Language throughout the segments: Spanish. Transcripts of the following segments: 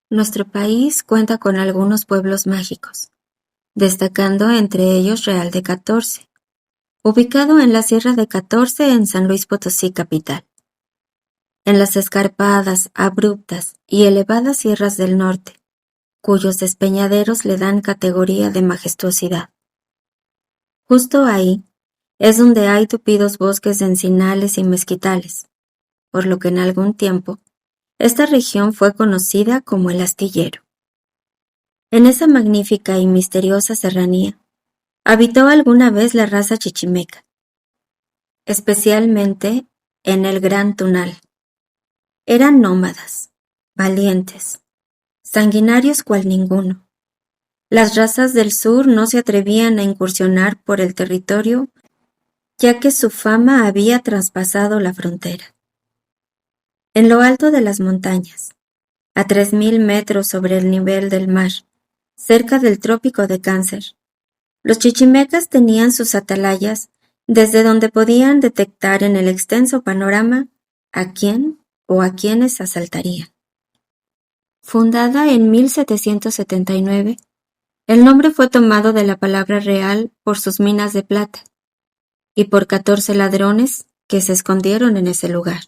Nuestro país cuenta con algunos pueblos mágicos, destacando entre ellos Real de 14, ubicado en la Sierra de 14 en San Luis Potosí capital. En las escarpadas, abruptas y elevadas sierras del norte, cuyos despeñaderos le dan categoría de majestuosidad. Justo ahí es donde hay tupidos bosques de encinales y mezquitales, por lo que en algún tiempo esta región fue conocida como el Astillero. En esa magnífica y misteriosa serranía habitó alguna vez la raza chichimeca, especialmente en el Gran Tunal. Eran nómadas, valientes, sanguinarios cual ninguno. Las razas del sur no se atrevían a incursionar por el territorio, ya que su fama había traspasado la frontera. En lo alto de las montañas, a 3000 metros sobre el nivel del mar, cerca del trópico de Cáncer, los chichimecas tenían sus atalayas desde donde podían detectar en el extenso panorama a quién o a quienes asaltarían. Fundada en 1779, el nombre fue tomado de la palabra real por sus minas de plata y por 14 ladrones que se escondieron en ese lugar.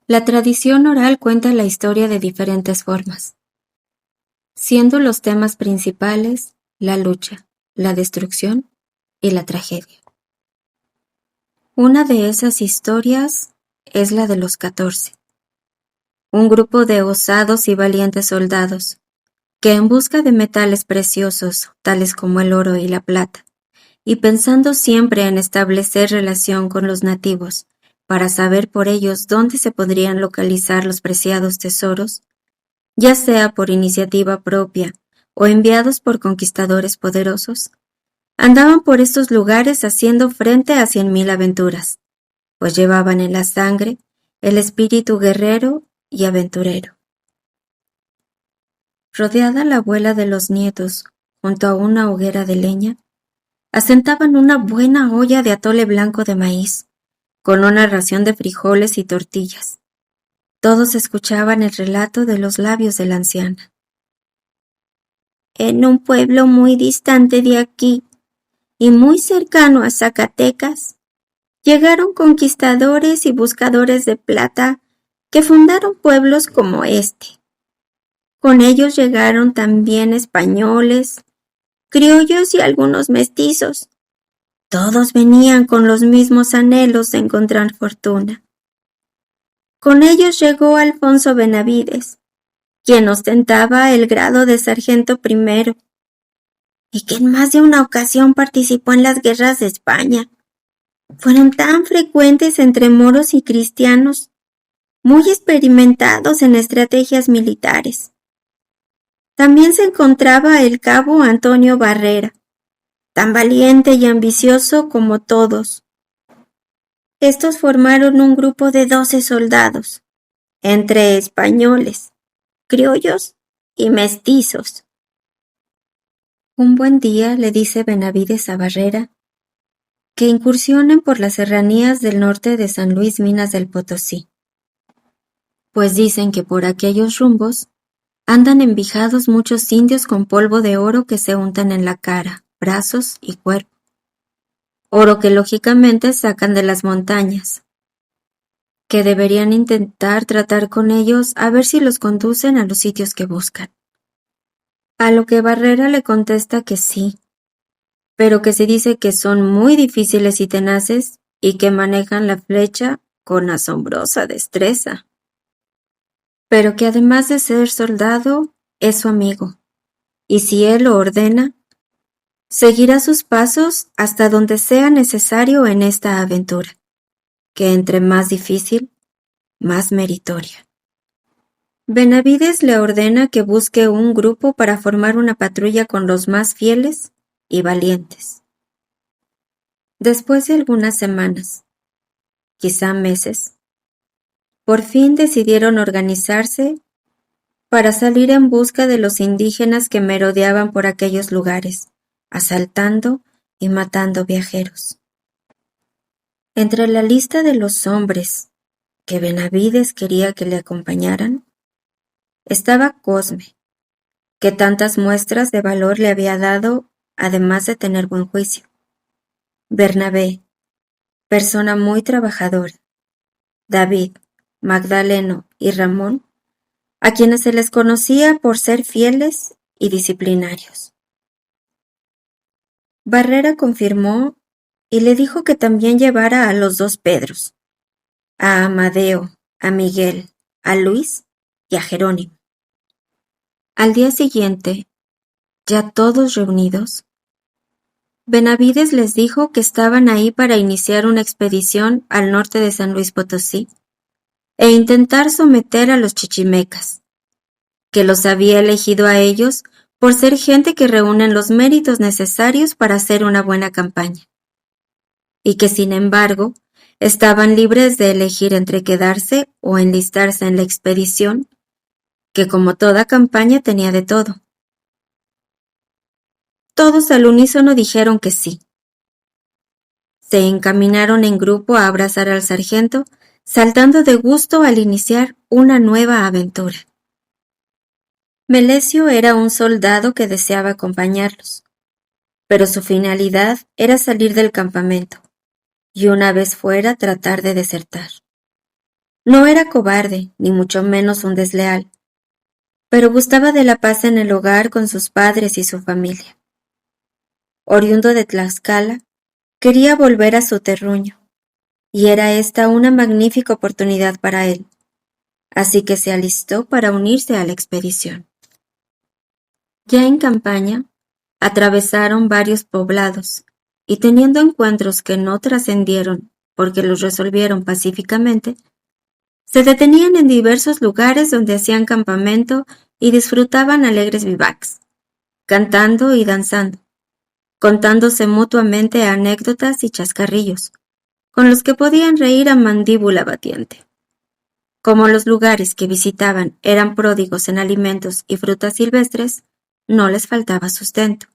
La tradición oral cuenta la historia de diferentes formas, siendo los temas principales la lucha, la destrucción y la tragedia. Una de esas historias es la de los 14, un grupo de osados y valientes soldados que en busca de metales preciosos, tales como el oro y la plata, y pensando siempre en establecer relación con los nativos para saber por ellos dónde se podrían localizar los preciados tesoros, ya sea por iniciativa propia o enviados por conquistadores poderosos, andaban por estos lugares haciendo frente a 100,000 aventuras, pues llevaban en la sangre el espíritu guerrero y aventurero. Rodeada la abuela de los nietos, junto a una hoguera de leña, asentaban una buena olla de atole blanco de maíz, con una ración de frijoles y tortillas. Todos escuchaban el relato de los labios de la anciana. En un pueblo muy distante de aquí, y muy cercano a Zacatecas, llegaron conquistadores y buscadores de plata que fundaron pueblos como este. Con ellos llegaron también españoles, criollos y algunos mestizos. Todos venían con los mismos anhelos de encontrar fortuna. Con ellos llegó Alfonso Benavides, quien ostentaba el grado de sargento primero, y que en más de una ocasión participó en las guerras de España. Fueron tan frecuentes entre moros y cristianos, muy experimentados en estrategias militares. También se encontraba el cabo Antonio Barrera, tan valiente y ambicioso como todos. Estos formaron un grupo de 12 soldados, entre españoles, criollos y mestizos. Un buen día le dice Benavides a Barrera que incursionen por las serranías del norte de San Luis Minas del Potosí, pues dicen que por aquellos rumbos andan envijados muchos indios con polvo de oro que se untan en la cara, brazos y cuerpo, oro que lógicamente sacan de las montañas, que deberían intentar tratar con ellos a ver si los conducen a los sitios que buscan. A lo que Barrera le contesta que sí, pero que se dice que son muy difíciles y tenaces y que manejan la flecha con asombrosa destreza, pero que además de ser soldado, es su amigo, y si él lo ordena, seguirá sus pasos hasta donde sea necesario en esta aventura, que entre más difícil, más meritoria. Benavides le ordena que busque un grupo para formar una patrulla con los más fieles y valientes. Después de algunas semanas, quizá meses, por fin decidieron organizarse para salir en busca de los indígenas que merodeaban por aquellos lugares, asaltando y matando viajeros. Entre la lista de los hombres que Benavides quería que le acompañaran, estaba Cosme, que tantas muestras de valor le había dado, además de tener buen juicio. Bernabé, persona muy trabajadora. David, Magdaleno y Ramón, a quienes se les conocía por ser fieles y disciplinarios. Barrera confirmó y le dijo que también llevara a los 2 Pedros, a Amadeo, a Miguel, a Luis y a Jerónimo. Al día siguiente, ya todos reunidos, Benavides les dijo que estaban ahí para iniciar una expedición al norte de San Luis Potosí e intentar someter a los chichimecas, que los había elegido a ellos por ser gente que reúnen los méritos necesarios para hacer una buena campaña, y que sin embargo estaban libres de elegir entre quedarse o enlistarse en la expedición, que como toda campaña tenía de todo. Todos al unísono dijeron que sí. Se encaminaron en grupo a abrazar al sargento, saltando de gusto al iniciar una nueva aventura. Melesio era un soldado que deseaba acompañarlos, pero su finalidad era salir del campamento, y una vez fuera tratar de desertar. No era cobarde, ni mucho menos un desleal, pero gustaba de la paz en el hogar con sus padres y su familia. Oriundo de Tlaxcala, quería volver a su terruño, y era esta una magnífica oportunidad para él, así que se alistó para unirse a la expedición. Ya en campaña, atravesaron varios poblados, y teniendo encuentros que no trascendieron porque los resolvieron pacíficamente, se detenían en diversos lugares donde hacían campamento y disfrutaban alegres vivacs, cantando y danzando, contándose mutuamente anécdotas y chascarrillos, con los que podían reír a mandíbula batiente. Como los lugares que visitaban eran pródigos en alimentos y frutas silvestres, no les faltaba sustento.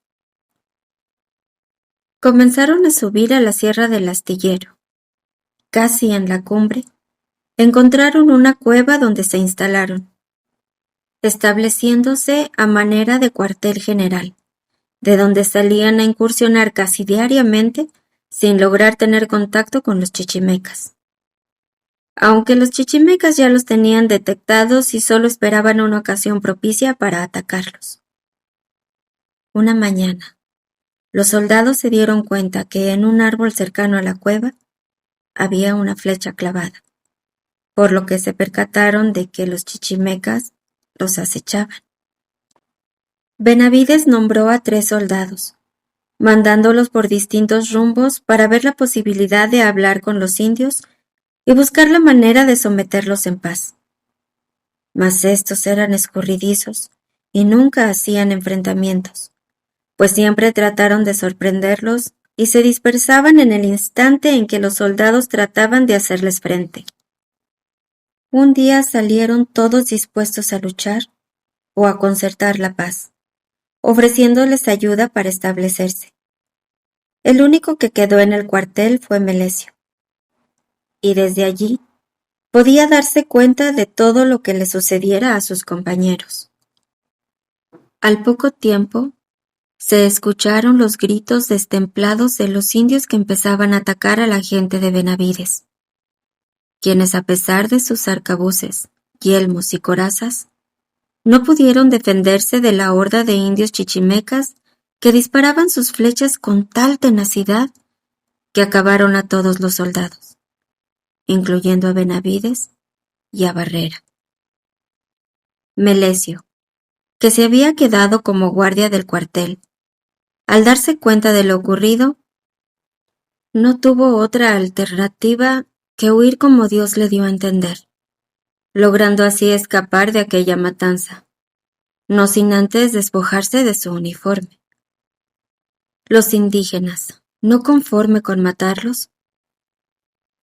Comenzaron a subir a la Sierra del Astillero. Casi en la cumbre, encontraron una cueva donde se instalaron, estableciéndose a manera de cuartel general, de donde salían a incursionar casi diariamente sin lograr tener contacto con los chichimecas. Aunque los chichimecas ya los tenían detectados y solo esperaban una ocasión propicia para atacarlos. Una mañana, los soldados se dieron cuenta que en un árbol cercano a la cueva había una flecha clavada, por lo que se percataron de que los chichimecas los acechaban. Benavides nombró a 3 soldados, mandándolos por distintos rumbos para ver la posibilidad de hablar con los indios y buscar la manera de someterlos en paz. Mas estos eran escurridizos y nunca hacían enfrentamientos, pues siempre trataron de sorprenderlos y se dispersaban en el instante en que los soldados trataban de hacerles frente. Un día salieron todos dispuestos a luchar o a concertar la paz, ofreciéndoles ayuda para establecerse. El único que quedó en el cuartel fue Melesio, y desde allí podía darse cuenta de todo lo que le sucediera a sus compañeros. Al poco tiempo, se escucharon los gritos destemplados de los indios que empezaban a atacar a la gente de Benavides, quienes a pesar de sus arcabuces, yelmos y corazas, no pudieron defenderse de la horda de indios chichimecas que disparaban sus flechas con tal tenacidad que acabaron a todos los soldados, incluyendo a Benavides y a Barrera. Melesio, que se había quedado como guardia del cuartel, al darse cuenta de lo ocurrido, no tuvo otra alternativa que huir como Dios le dio a entender, logrando así escapar de aquella matanza, no sin antes despojarse de su uniforme. Los indígenas, no conforme con matarlos,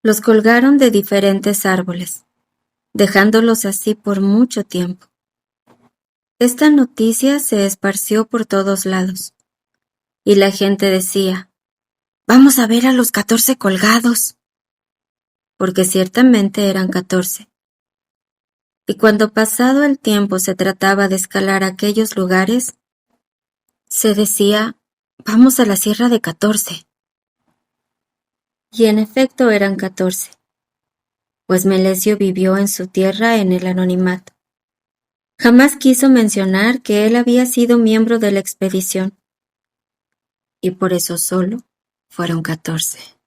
los colgaron de diferentes árboles, dejándolos así por mucho tiempo. Esta noticia se esparció por todos lados, y la gente decía: «Vamos a ver a los 14 colgados», porque ciertamente eran 14. y cuando pasado el tiempo se trataba de escalar aquellos lugares, se decía, vamos a la Sierra de 14. Y en efecto eran 14, pues Melesio vivió en su tierra en el anonimato. Jamás quiso mencionar que él había sido miembro de la expedición, y por eso solo fueron 14.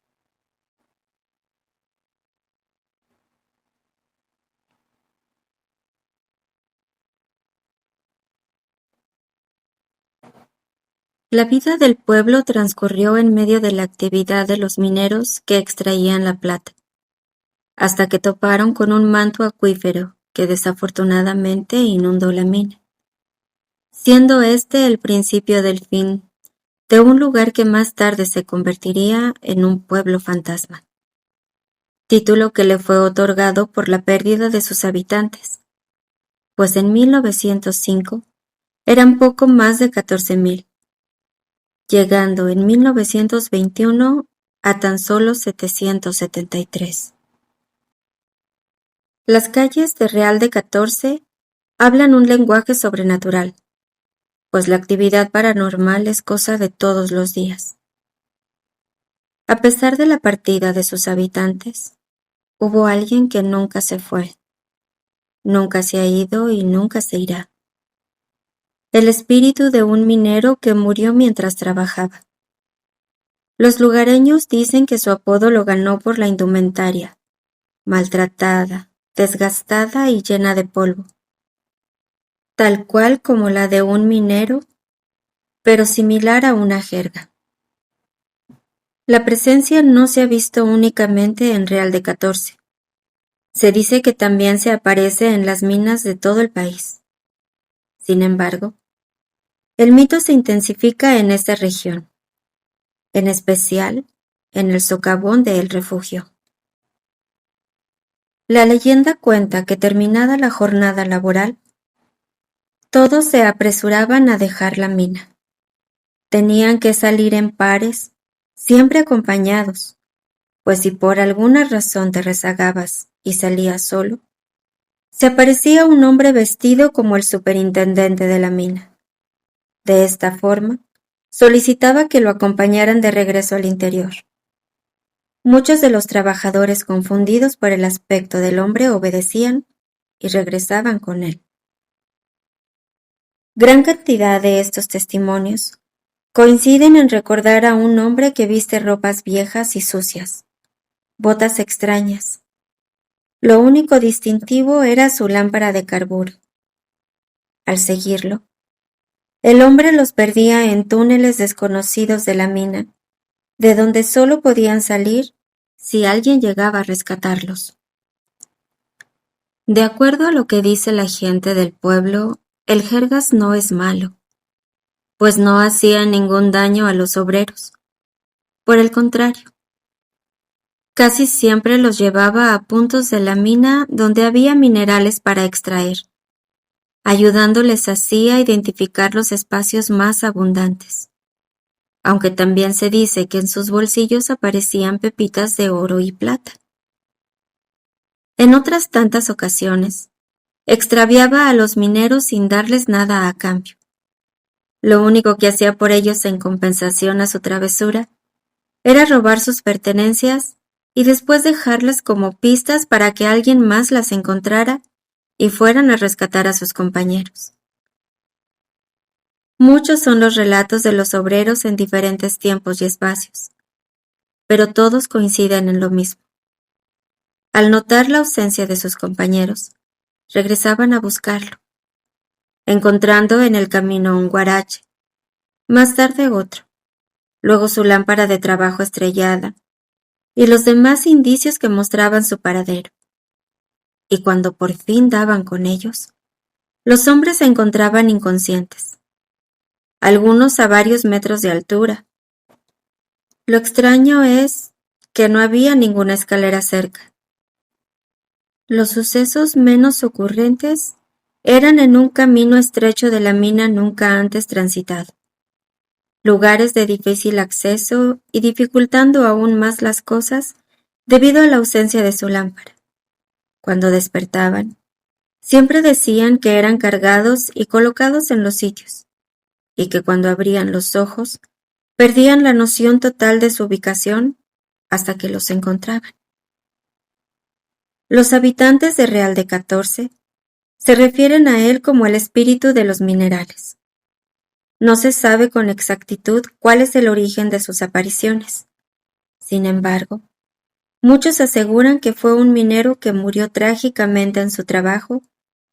La vida del pueblo transcurrió en medio de la actividad de los mineros que extraían la plata, hasta que toparon con un manto acuífero que desafortunadamente inundó la mina, siendo este el principio del fin de un lugar que más tarde se convertiría en un pueblo fantasma, título que le fue otorgado por la pérdida de sus habitantes, pues en 1905 eran poco más de 14,000, llegando en 1921 a tan solo 773. Las calles de Real de 14 hablan un lenguaje sobrenatural, pues la actividad paranormal es cosa de todos los días. A pesar de la partida de sus habitantes, hubo alguien que nunca se fue, nunca se ha ido y nunca se irá. El espíritu de un minero que murió mientras trabajaba. Los lugareños dicen que su apodo lo ganó por la indumentaria, maltratada, desgastada y llena de polvo, tal cual como la de un minero, pero similar a una jerga. La presencia no se ha visto únicamente en Real de 14. Se dice que también se aparece en las minas de todo el país. Sin embargo, el mito se intensifica en esta región, en especial en el socavón de El Refugio. La leyenda cuenta que terminada la jornada laboral, todos se apresuraban a dejar la mina. Tenían que salir en pares, siempre acompañados, pues si por alguna razón te rezagabas y salías solo, se aparecía un hombre vestido como el superintendente de la mina. De esta forma, solicitaba que lo acompañaran de regreso al interior. Muchos de los trabajadores confundidos por el aspecto del hombre obedecían y regresaban con él. Gran cantidad de estos testimonios coinciden en recordar a un hombre que viste ropas viejas y sucias, botas extrañas. Lo único distintivo era su lámpara de carburo. Al seguirlo, el hombre los perdía en túneles desconocidos de la mina, de donde solo podían salir si alguien llegaba a rescatarlos. De acuerdo a lo que dice la gente del pueblo, el jergas no es malo, pues no hacía ningún daño a los obreros. Por el contrario, casi siempre los llevaba a puntos de la mina donde había minerales para extraer, ayudándoles así a identificar los espacios más abundantes, aunque también se dice que en sus bolsillos aparecían pepitas de oro y plata. En otras tantas ocasiones, extraviaba a los mineros sin darles nada a cambio. Lo único que hacía por ellos en compensación a su travesura era robar sus pertenencias y después dejarlas como pistas para que alguien más las encontrara y fueran a rescatar a sus compañeros. Muchos son los relatos de los obreros en diferentes tiempos y espacios, pero todos coinciden en lo mismo. Al notar la ausencia de sus compañeros, regresaban a buscarlo, encontrando en el camino un guarache, más tarde otro, luego su lámpara de trabajo estrellada y los demás indicios que mostraban su paradero. Y cuando por fin daban con ellos, los hombres se encontraban inconscientes, algunos a varios metros de altura. Lo extraño es que no había ninguna escalera cerca. Los sucesos menos ocurrentes eran en un camino estrecho de la mina nunca antes transitado, lugares de difícil acceso y dificultando aún más las cosas debido a la ausencia de su lámpara. Cuando despertaban, Siempre decían que eran cargados y colocados en los sitios, y que cuando abrían los ojos, perdían la noción total de su ubicación hasta que los encontraban. Los habitantes de Real de 14 se refieren a él como el espíritu de los minerales. No se sabe con exactitud cuál es el origen de sus apariciones. Sin embargo, muchos aseguran que fue un minero que murió trágicamente en su trabajo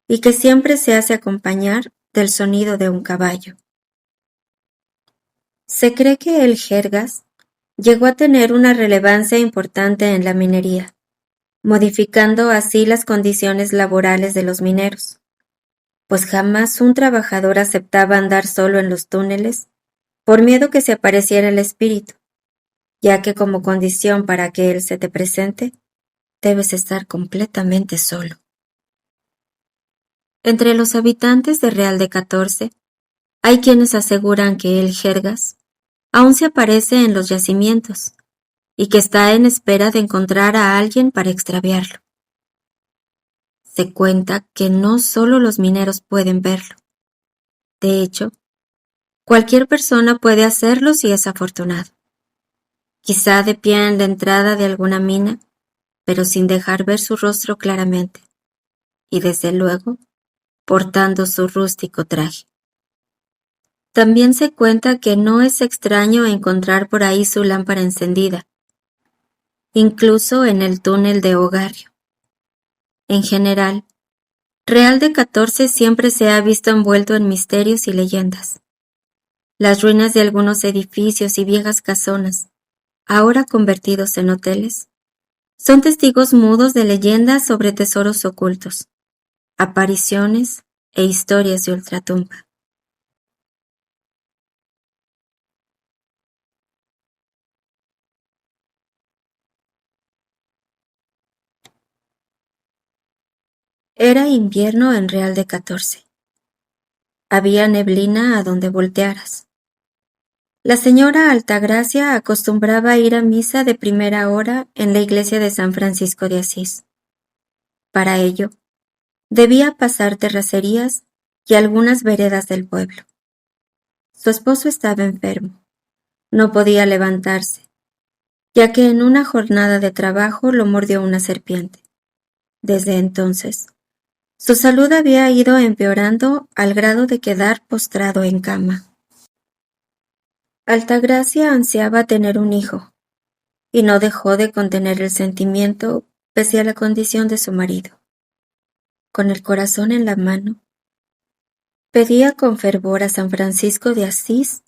y que siempre se hace acompañar del sonido de un caballo. Se cree que el jergas llegó a tener una relevancia importante en la minería, modificando así las condiciones laborales de los mineros, pues jamás un trabajador aceptaba andar solo en los túneles por miedo que se apareciera el espíritu, ya que como condición para que él se te presente, debes estar completamente solo. Entre los habitantes de Real de 14, hay quienes aseguran que el jergas aún se aparece en los yacimientos y que está en espera de encontrar a alguien para extraviarlo. Se cuenta que no solo los mineros pueden verlo. De hecho, cualquier persona puede hacerlo si es afortunado. Quizá de pie en la entrada de alguna mina, pero sin dejar ver su rostro claramente, y desde luego, portando su rústico traje. También se cuenta que no es extraño encontrar por ahí su lámpara encendida, incluso en el túnel de Ogarrio. En general, Real de 14 siempre se ha visto envuelto en misterios y leyendas. Las ruinas de algunos edificios y viejas casonas, ahora convertidos en hoteles, son testigos mudos de leyendas sobre tesoros ocultos, apariciones e historias de ultratumba. Era invierno en Real de 14. Había neblina a donde voltearas. La señora Altagracia acostumbraba ir a misa de primera hora en la iglesia de San Francisco de Asís. Para ello, debía pasar terracerías y algunas veredas del pueblo. Su esposo estaba enfermo. No podía levantarse, ya que en una jornada de trabajo lo mordió una serpiente. Desde entonces, su salud había ido empeorando al grado de quedar postrado en cama. Altagracia ansiaba tener un hijo, y no dejó de contener el sentimiento pese a la condición de su marido. Con el corazón en la mano, pedía con fervor a San Francisco de Asís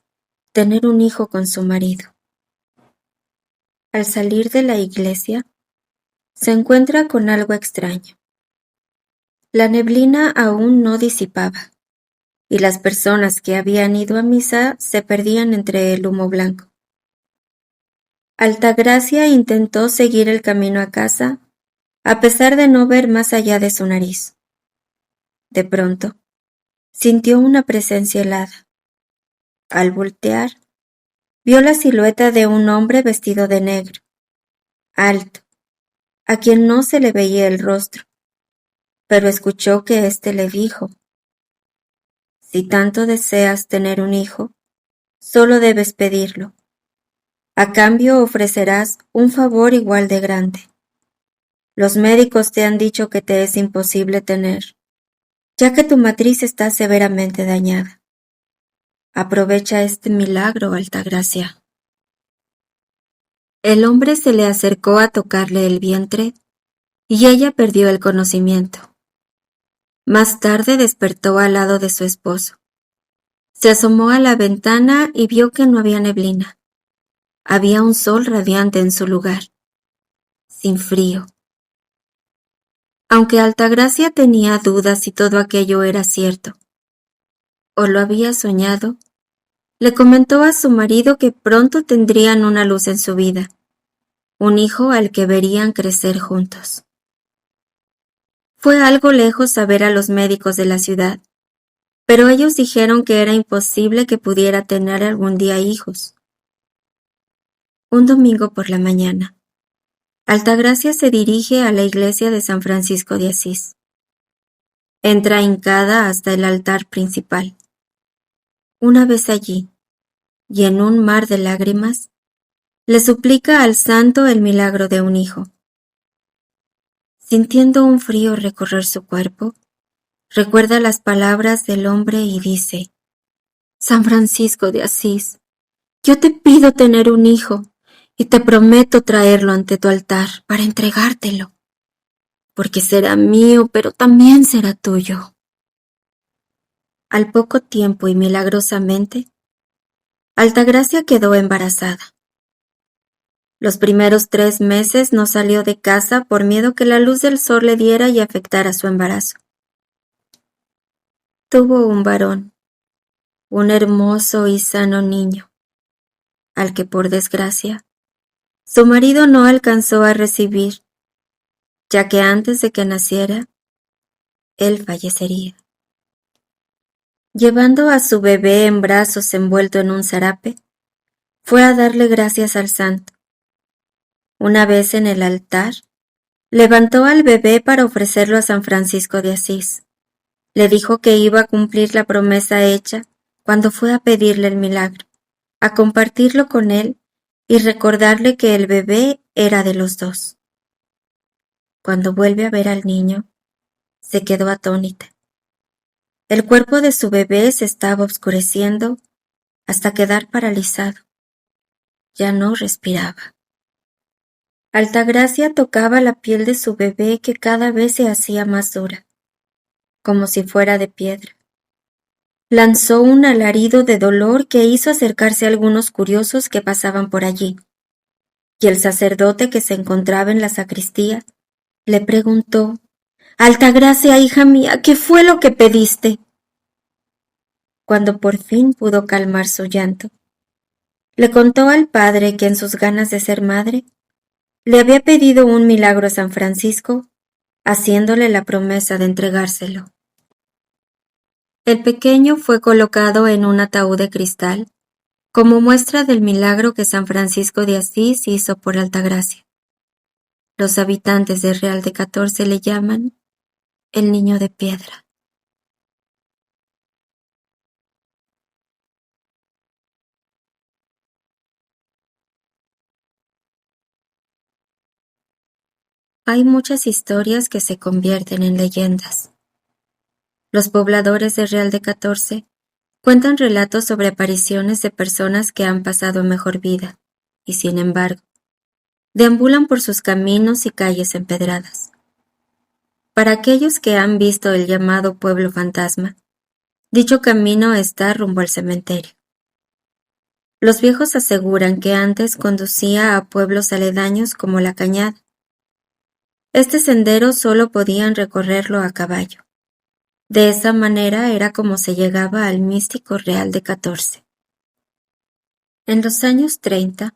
tener un hijo con su marido. Al salir de la iglesia, se encuentra con algo extraño. La neblina aún no disipaba, y las personas que habían ido a misa se perdían entre el humo blanco. Altagracia intentó seguir el camino a casa, a pesar de no ver más allá de su nariz. De pronto, sintió una presencia helada. Al voltear, vio la silueta de un hombre vestido de negro, alto, a quien no se le veía el rostro, pero escuchó que éste le dijo: «Si tanto deseas tener un hijo, solo debes pedirlo. A cambio ofrecerás un favor igual de grande. Los médicos te han dicho que te es imposible tener, ya que tu matriz está severamente dañada. Aprovecha este milagro, Altagracia». El hombre se le acercó a tocarle el vientre y ella perdió el conocimiento. Más tarde despertó al lado de su esposo. Se asomó a la ventana y vio que no había neblina. Había un sol radiante en su lugar, sin frío. Aunque Altagracia tenía dudas si todo aquello era cierto, o lo había soñado, le comentó a su marido que pronto tendrían una luz en su vida, un hijo al que verían crecer juntos. Fue algo lejos saber a los médicos de la ciudad, pero ellos dijeron que era imposible que pudiera tener algún día hijos. Un domingo por la mañana, Altagracia se dirige a la iglesia de San Francisco de Asís. Entra hincada hasta el altar principal. Una vez allí, y en un mar de lágrimas, le suplica al santo el milagro de un hijo. Sintiendo un frío recorrer su cuerpo, recuerda las palabras del hombre y dice: San Francisco de Asís, yo te pido tener un hijo y te prometo traerlo ante tu altar para entregártelo, porque será mío, pero también será tuyo. Al poco tiempo y milagrosamente, Altagracia quedó embarazada. Los primeros 3 meses no salió de casa por miedo que la luz del sol le diera y afectara su embarazo. Tuvo un varón, un hermoso y sano niño, al que por desgracia, su marido no alcanzó a recibir, ya que antes de que naciera, él fallecería. Llevando a su bebé en brazos envuelto en un zarape, fue a darle gracias al santo. Una vez en el altar, levantó al bebé para ofrecerlo a San Francisco de Asís. Le dijo que iba a cumplir la promesa hecha cuando fue a pedirle el milagro, a compartirlo con él y recordarle que el bebé era de los dos. Cuando vuelve a ver al niño, se quedó atónita. El cuerpo de su bebé se estaba oscureciendo hasta quedar paralizado. Ya no respiraba. Altagracia tocaba la piel de su bebé que cada vez se hacía más dura, como si fuera de piedra. Lanzó un alarido de dolor que hizo acercarse a algunos curiosos que pasaban por allí, y el sacerdote que se encontraba en la sacristía le preguntó: Altagracia, hija mía, ¿qué fue lo que pediste? Cuando por fin pudo calmar su llanto, le contó al padre que en sus ganas de ser madre, le había pedido un milagro a San Francisco, haciéndole la promesa de entregárselo. El pequeño fue colocado en un ataúd de cristal, como muestra del milagro que San Francisco de Asís hizo por Altagracia. Los habitantes de Real de 14 le llaman el niño de piedra. Hay muchas historias que se convierten en leyendas. Los pobladores de Real de 14 cuentan relatos sobre apariciones de personas que han pasado mejor vida, y sin embargo, deambulan por sus caminos y calles empedradas. Para aquellos que han visto el llamado pueblo fantasma, dicho camino está rumbo al cementerio. Los viejos aseguran que antes conducía a pueblos aledaños como La Cañada. Este sendero solo podían recorrerlo a caballo. De esa manera era como se llegaba al místico Real de 14. En los años 30,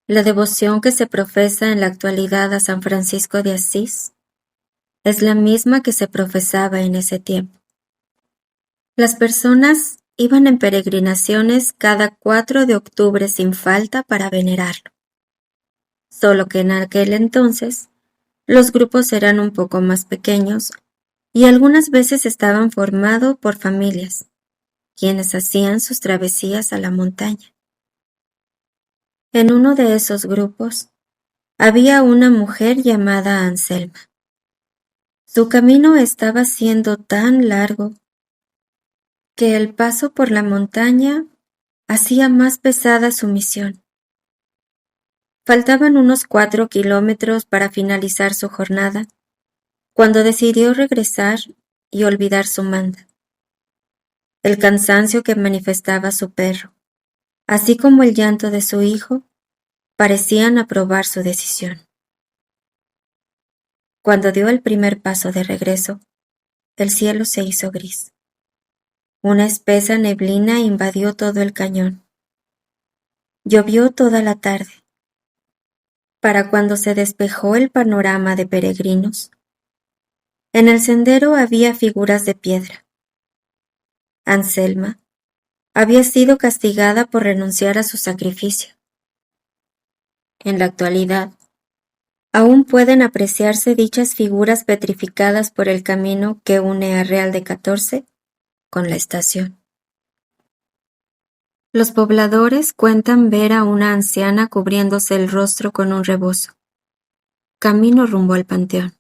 la devoción que se profesa en la actualidad a San Francisco de Asís es la misma que se profesaba en ese tiempo. Las personas iban en peregrinaciones cada 4 de octubre sin falta para venerarlo. Solo que en aquel entonces los grupos eran un poco más pequeños y algunas veces estaban formados por familias, quienes hacían sus travesías a la montaña. En uno de esos grupos había una mujer llamada Anselma. Su camino estaba siendo tan largo que el paso por la montaña hacía más pesada su misión. Faltaban unos 4 kilómetros para finalizar su jornada, cuando decidió regresar y olvidar su manda. El cansancio que manifestaba su perro, así como el llanto de su hijo, parecían aprobar su decisión. Cuando dio el primer paso de regreso, el cielo se hizo gris. Una espesa neblina invadió todo el cañón. Llovió toda la tarde. Para cuando se despejó el panorama de peregrinos, en el sendero había figuras de piedra. Anselma había sido castigada por renunciar a su sacrificio. En la actualidad, Aún pueden apreciarse dichas figuras petrificadas por el camino que une a Real de 14 con la estación. Los pobladores cuentan ver a una anciana cubriéndose el rostro con un rebozo. Camino rumbo al panteón.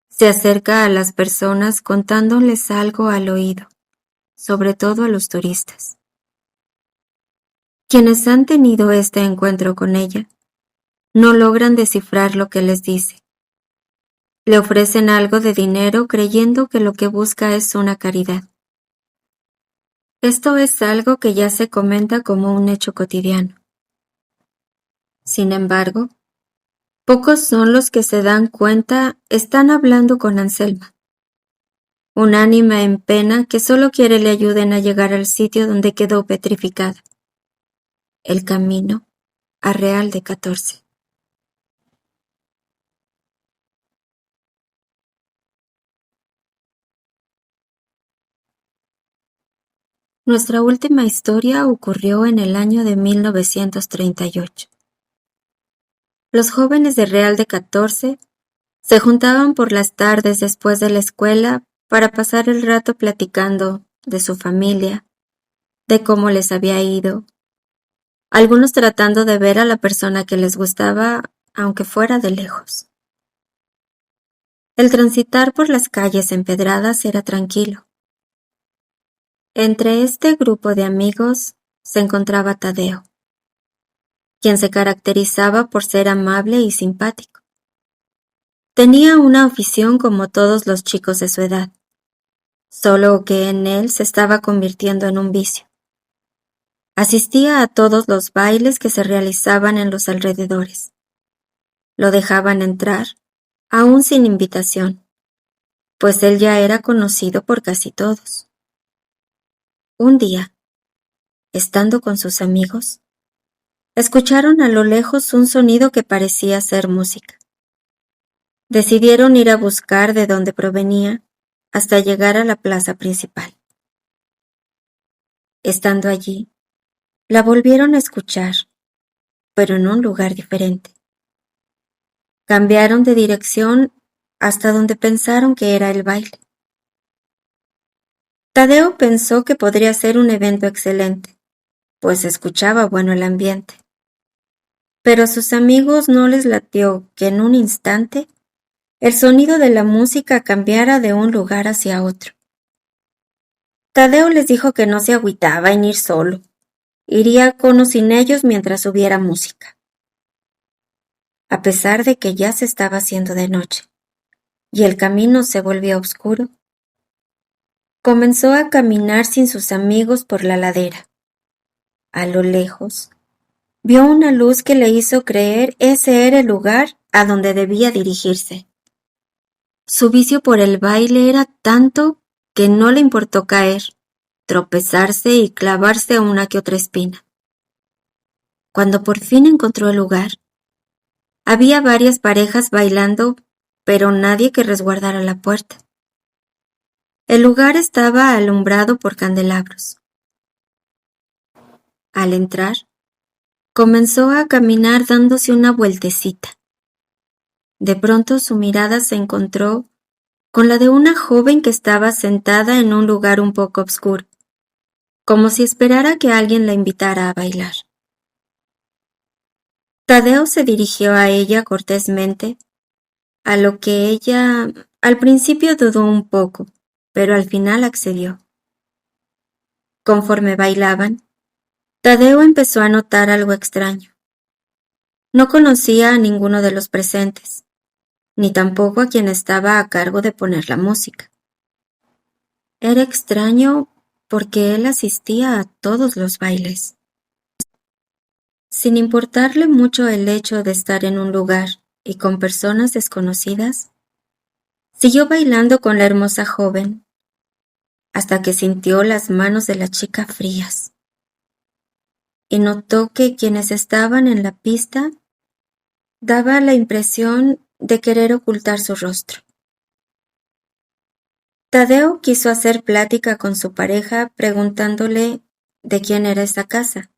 Se acerca a las personas contándoles algo al oído, sobre todo a los turistas. Quienes han tenido este encuentro con ella no logran descifrar lo que les dice. Le ofrecen algo de dinero creyendo que lo que busca es una caridad. Esto es algo que ya se comenta como un hecho cotidiano. Sin embargo, pocos son los que se dan cuenta están hablando con Anselma, un ánima en pena que solo quiere le ayuden a llegar al sitio donde quedó petrificada, el camino a Real de 14. Nuestra última historia ocurrió en el año de 1938. Los jóvenes de Real de 14 se juntaban por las tardes después de la escuela para pasar el rato platicando de su familia, de cómo les había ido, algunos tratando de ver a la persona que les gustaba, aunque fuera de lejos. El transitar por las calles empedradas era tranquilo. Entre este grupo de amigos se encontraba Tadeo, quien se caracterizaba por ser amable y simpático. Tenía una afición como todos los chicos de su edad, solo que en él se estaba convirtiendo en un vicio. Asistía a todos los bailes que se realizaban en los alrededores. Lo dejaban entrar, aún sin invitación, pues él ya era conocido por casi todos. Un día, estando con sus amigos, escucharon a lo lejos un sonido que parecía ser música. Decidieron ir a buscar de dónde provenía hasta llegar a la plaza principal. Estando allí, la volvieron a escuchar, pero en un lugar diferente. Cambiaron de dirección hasta donde pensaron que era el baile. Tadeo pensó que podría ser un evento excelente, pues escuchaba bueno el ambiente. Pero a sus amigos no les latió que en un instante el sonido de la música cambiara de un lugar hacia otro. Tadeo les dijo que no se agüitaba en ir solo, iría con o sin ellos mientras hubiera música. A pesar de que ya se estaba haciendo de noche y el camino se volvía oscuro, comenzó a caminar sin sus amigos por la ladera. A lo lejos, vio una luz que le hizo creer ese era el lugar a donde debía dirigirse. Su vicio por el baile era tanto que no le importó caer, tropezarse y clavarse una que otra espina. Cuando por fin encontró el lugar, había varias parejas bailando, pero nadie que resguardara la puerta. El lugar estaba alumbrado por candelabros. Al entrar, comenzó a caminar dándose una vueltecita. De pronto su mirada se encontró con la de una joven que estaba sentada en un lugar un poco oscuro, como si esperara que alguien la invitara a bailar. Tadeo se dirigió a ella cortésmente, a lo que ella al principio dudó un poco, pero al final accedió. Conforme bailaban, Tadeo empezó a notar algo extraño. No conocía a ninguno de los presentes, ni tampoco a quien estaba a cargo de poner la música. Era extraño porque él asistía a todos los bailes. Sin importarle mucho el hecho de estar en un lugar y con personas desconocidas, siguió bailando con la hermosa joven, hasta que sintió las manos de la chica frías, y notó que quienes estaban en la pista daba la impresión de querer ocultar su rostro. Tadeo quiso hacer plática con su pareja preguntándole de quién era esa casa.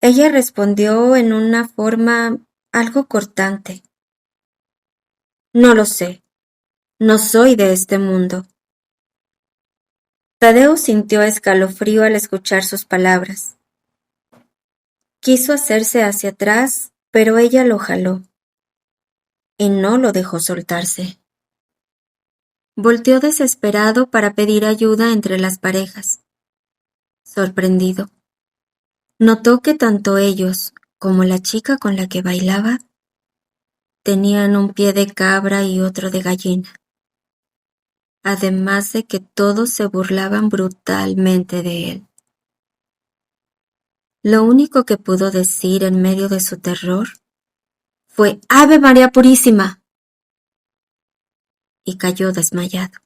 Ella respondió en una forma algo cortante. No lo sé. No soy de este mundo. Tadeo sintió escalofrío al escuchar sus palabras. Quiso hacerse hacia atrás, pero ella lo jaló y no lo dejó soltarse. Volteó desesperado para pedir ayuda entre las parejas. Sorprendido, notó que tanto ellos como la chica con la que bailaba tenían un pie de cabra y otro de gallina, además de que todos se burlaban brutalmente de él. Lo único que pudo decir en medio de su terror fue «¡Ave María Purísima!» y cayó desmayado.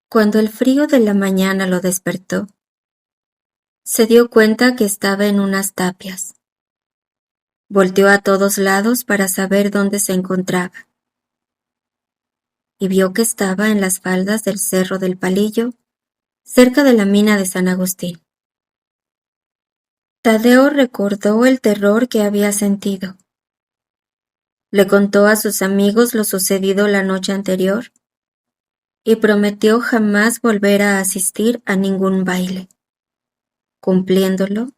Cuando el frío de la mañana lo despertó, se dio cuenta que estaba en unas tapias. Volteó a todos lados para saber dónde se encontraba y vio que estaba en las faldas del Cerro del Palillo, cerca de la mina de San Agustín. Tadeo recordó el terror que había sentido. Le contó a sus amigos lo sucedido la noche anterior y prometió jamás volver a asistir a ningún baile, cumpliéndolo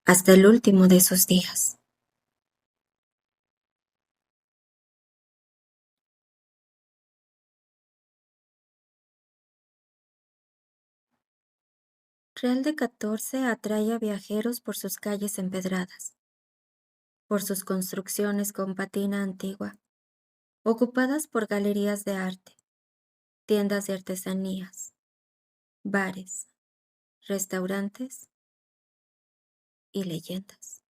hasta el último de sus días. Real de 14 atrae a viajeros por sus calles empedradas, por sus construcciones con patina antigua, ocupadas por galerías de arte, tiendas de artesanías, bares, restaurantes y leyendas.